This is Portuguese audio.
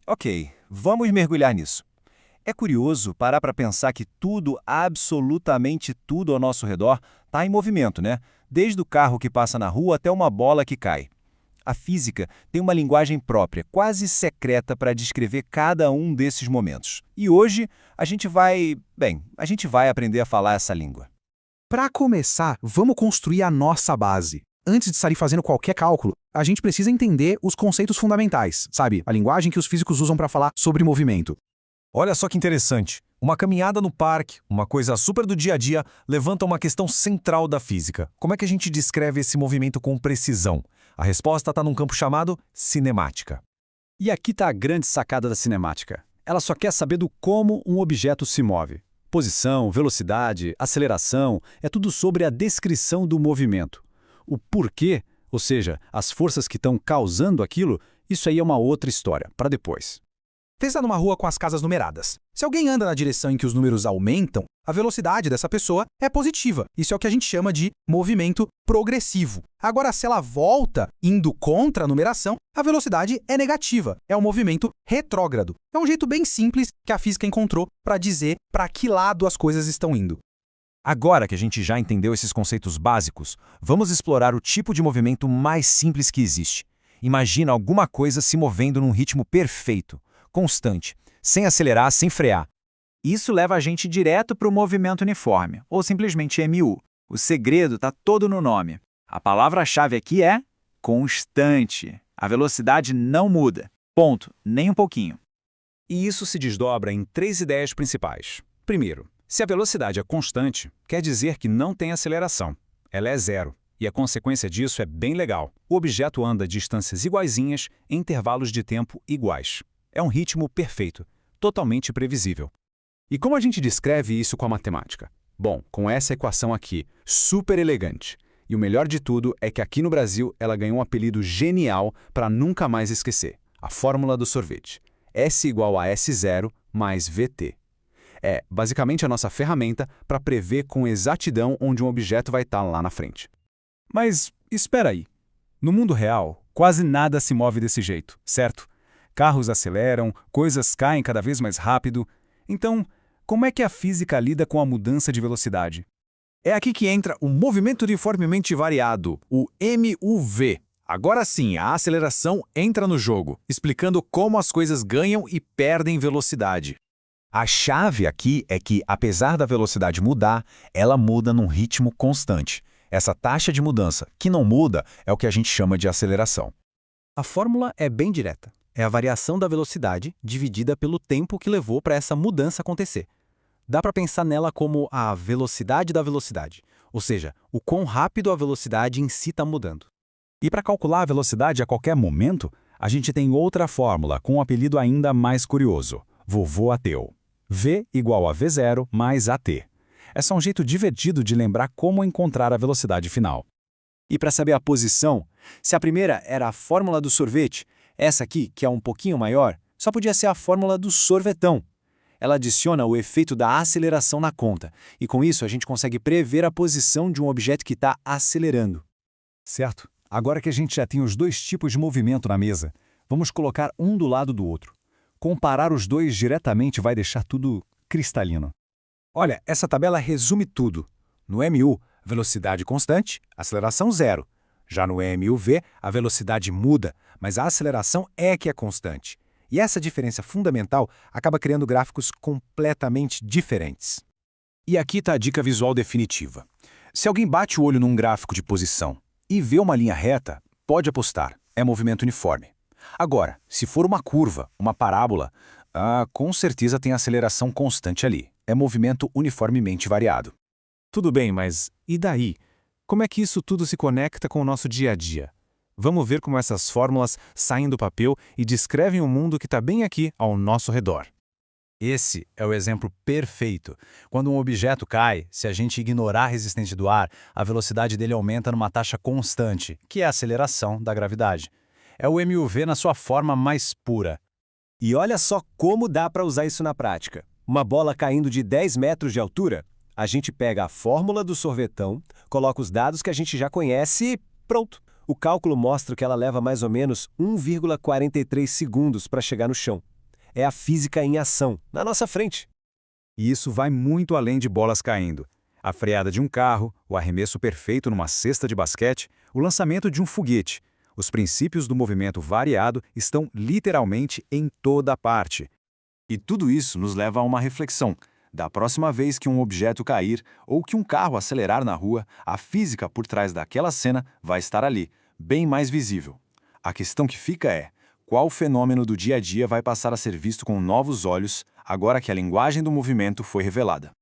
Ok, vamos mergulhar nisso. É curioso parar para pensar que tudo, absolutamente tudo ao nosso redor, está em movimento, né? Desde o carro que passa na rua até uma bola que cai. A física tem uma linguagem própria, quase secreta para descrever cada um desses momentos. E hoje a gente vai aprender a falar essa língua. Para começar, vamos construir a nossa base. Antes de sair fazendo qualquer cálculo, a gente precisa entender os conceitos fundamentais, sabe? A linguagem que os físicos usam para falar sobre movimento. Olha só que interessante. Uma caminhada no parque, uma coisa super do dia a dia, levanta uma questão central da física. Como é que a gente descreve esse movimento com precisão? A resposta está num campo chamado cinemática. E aqui está a grande sacada da cinemática. Ela só quer saber do como um objeto se move. Posição, velocidade, aceleração, é tudo sobre a descrição do movimento. O porquê, ou seja, as forças que estão causando aquilo, isso aí é uma outra história, para depois. Pensa numa rua com as casas numeradas. Se alguém anda na direção em que os números aumentam, a velocidade dessa pessoa é positiva. Isso é o que a gente chama de movimento progressivo. Agora, se ela volta indo contra a numeração, a velocidade é negativa. É um movimento retrógrado. É um jeito bem simples que a física encontrou para dizer para que lado as coisas estão indo. Agora que a gente já entendeu esses conceitos básicos, vamos explorar o tipo de movimento mais simples que existe. Imagina alguma coisa se movendo num ritmo perfeito, constante, sem acelerar, sem frear. Isso leva a gente direto para o movimento uniforme, ou simplesmente MU. O segredo está todo no nome. A palavra-chave aqui é constante. A velocidade não muda. Ponto, nem um pouquinho. E isso se desdobra em 3 ideias principais. Primeiro, se a velocidade é constante, quer dizer que não tem aceleração. Ela é zero. E a consequência disso é bem legal. O objeto anda a distâncias iguaizinhas em intervalos de tempo iguais. É um ritmo perfeito, totalmente previsível. E como a gente descreve isso com a matemática? Bom, com essa equação aqui, super elegante. E o melhor de tudo é que aqui no Brasil ela ganhou um apelido genial para nunca mais esquecer. A fórmula do sorvete. S igual a S0 mais VT. É basicamente a nossa ferramenta para prever com exatidão onde um objeto vai estar lá na frente. Mas espera aí. No mundo real, quase nada se move desse jeito, certo? Carros aceleram, coisas caem cada vez mais rápido. Então, como é que a física lida com a mudança de velocidade? É aqui que entra o movimento uniformemente variado, o MUV. Agora sim, a aceleração entra no jogo, explicando como as coisas ganham e perdem velocidade. A chave aqui é que, apesar da velocidade mudar, ela muda num ritmo constante. Essa taxa de mudança, que não muda, é o que a gente chama de aceleração. A fórmula é bem direta. É a variação da velocidade dividida pelo tempo que levou para essa mudança acontecer. Dá para pensar nela como a velocidade da velocidade, ou seja, o quão rápido a velocidade em si está mudando. E para calcular a velocidade a qualquer momento, a gente tem outra fórmula com um apelido ainda mais curioso, vovô ateu. V igual a V0 mais AT. É só um jeito divertido de lembrar como encontrar a velocidade final. E para saber a posição, se a primeira era a fórmula do sorvete, essa aqui, que é um pouquinho maior, só podia ser a fórmula do sorvetão. Ela adiciona o efeito da aceleração na conta, e com isso a gente consegue prever a posição de um objeto que está acelerando. Certo? Agora que a gente já tem os dois tipos de movimento na mesa, vamos colocar um do lado do outro. Comparar os dois diretamente vai deixar tudo cristalino. Olha, essa tabela resume tudo. No MU, velocidade constante, aceleração zero. Já no MUV, a velocidade muda, mas a aceleração é que é constante. E essa diferença fundamental acaba criando gráficos completamente diferentes. E aqui está a dica visual definitiva. Se alguém bate o olho num gráfico de posição e vê uma linha reta, pode apostar, é movimento uniforme. Agora, se for uma curva, uma parábola, com certeza tem aceleração constante ali. É movimento uniformemente variado. Tudo bem, mas e daí? Como é que isso tudo se conecta com o nosso dia a dia? Vamos ver como essas fórmulas saem do papel e descrevem o mundo que está bem aqui ao nosso redor. Esse é o exemplo perfeito. Quando um objeto cai, se a gente ignorar a resistência do ar, a velocidade dele aumenta numa taxa constante, que é a aceleração da gravidade. É o MUV na sua forma mais pura. E olha só como dá para usar isso na prática. Uma bola caindo de 10 metros de altura, a gente pega a fórmula do sorvetão, coloca os dados que a gente já conhece e pronto. O cálculo mostra que ela leva mais ou menos 1,43 segundos para chegar no chão. É a física em ação, na nossa frente. E isso vai muito além de bolas caindo. A freada de um carro, o arremesso perfeito numa cesta de basquete, o lançamento de um foguete. Os princípios do movimento variado estão literalmente em toda parte. E tudo isso nos leva a uma reflexão. Da próxima vez que um objeto cair ou que um carro acelerar na rua, a física por trás daquela cena vai estar ali, bem mais visível. A questão que fica é: qual fenômeno do dia a dia vai passar a ser visto com novos olhos agora que a linguagem do movimento foi revelada?